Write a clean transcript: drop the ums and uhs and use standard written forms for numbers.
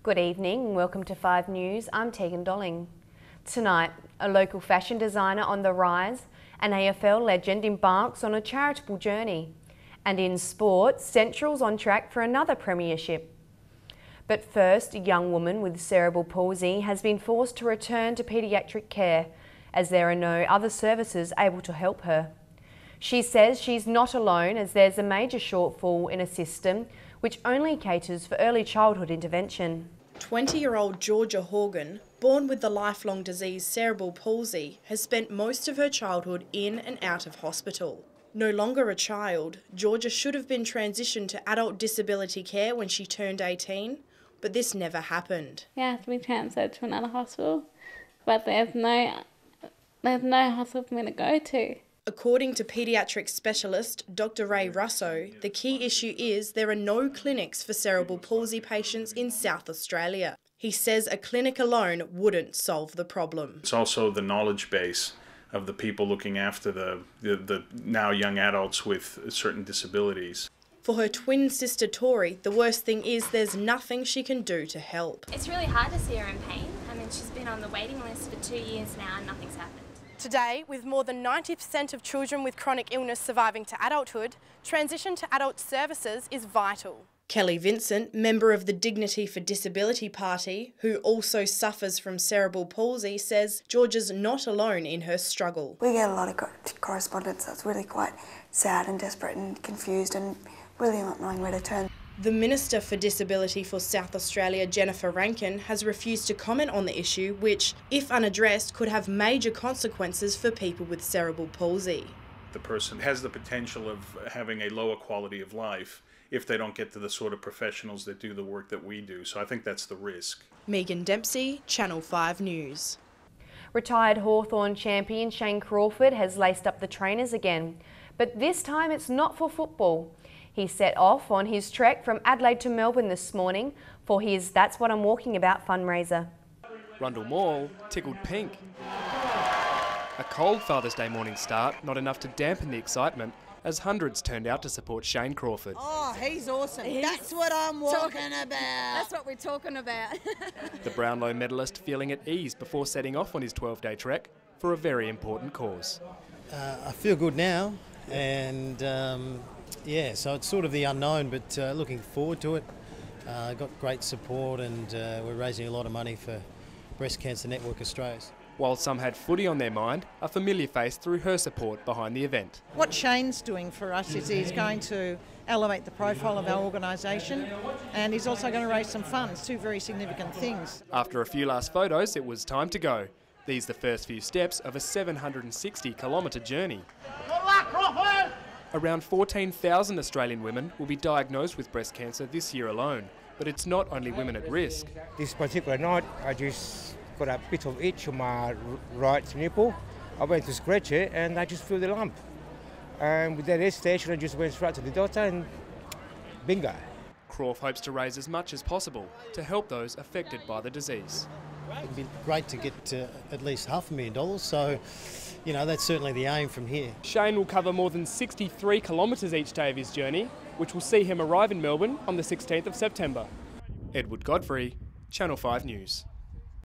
Good evening and welcome to 5 News. I'm Teegan. Tonight, a local fashion designer on the rise, an AFL legend embarks on a charitable journey, and in sport, Central's on track for another premiership. But first, a young woman with cerebral palsy has been forced to return to paediatric care as there are no other services able to help her. She says she's not alone as there's a major shortfall in a system which only caters for early childhood intervention. 20-year-old Georgia Horgan, born with the lifelong disease cerebral palsy, has spent most of her childhood in and out of hospital. No longer a child, Georgia should have been transitioned to adult disability care when she turned 18, but this never happened. We have to be transferred to another hospital, but there's no hospital for me to go to. According to paediatric specialist Dr. Ray Russo, the key issue is there are no clinics for cerebral palsy patients in South Australia. He says a clinic alone wouldn't solve the problem. It's also the knowledge base of the people looking after the now young adults with certain disabilities. For her twin sister Tori, the worst thing is there's nothing she can do to help. It's really hard to see her in pain. I mean, she's been on the waiting list for 2 years now and nothing's happened. Today, with more than 90% of children with chronic illness surviving to adulthood, transition to adult services is vital. Kelly Vincent, member of the Dignity for Disability Party, who also suffers from cerebral palsy, says Georgia's not alone in her struggle. We get a lot of correspondence that's really quite sad and desperate and confused and really not knowing where to turn. The Minister for Disability for South Australia, Jennifer Rankin, has refused to comment on the issue, which, if unaddressed, could have major consequences for people with cerebral palsy. The person has the potential of having a lower quality of life if they don't get to the sort of professionals that do the work that we do. So I think that's the risk. Megan Dempsey, Channel 5 News. Retired Hawthorn champion Shane Crawford has laced up the trainers again, but this time it's not for football. He set off on his trek from Adelaide to Melbourne this morning for his That's What I'm Walking About fundraiser. Rundle Mall tickled pink. A cold Father's Day morning start, not enough to dampen the excitement, as hundreds turned out to support Shane Crawford. Oh, he's awesome. That's what I'm walking about. That's what we're talking about. The Brownlow medalist feeling at ease before setting off on his 12-day trek for a very important cause. I feel good now, and yeah, so it's sort of the unknown, but looking forward to it. Got great support, and we're raising a lot of money for Breast Cancer Network Australia. While some had footy on their mind, a familiar face threw her support behind the event. What Shane's doing for us is he's going to elevate the profile of our organisation, and he's also going to raise some funds, two very significant things. After a few last photos, it was time to go. These the first few steps of a 760-kilometre journey. Good luck, Crawford! Around 14,000 Australian women will be diagnosed with breast cancer this year alone, but it's not only women at risk. This particular night, I just got a bit of itch on my right nipple. I went to scratch it and I just feel the lump. And with that hesitation, I just went straight to the doctor and bingo. Crawf hopes to raise as much as possible to help those affected by the disease. It'd be great to get at least $500,000, so you know that's certainly the aim from here. Shane will cover more than 63 kilometres each day of his journey, which will see him arrive in Melbourne on the 16th of September. Edward Godfrey, Channel 5 News.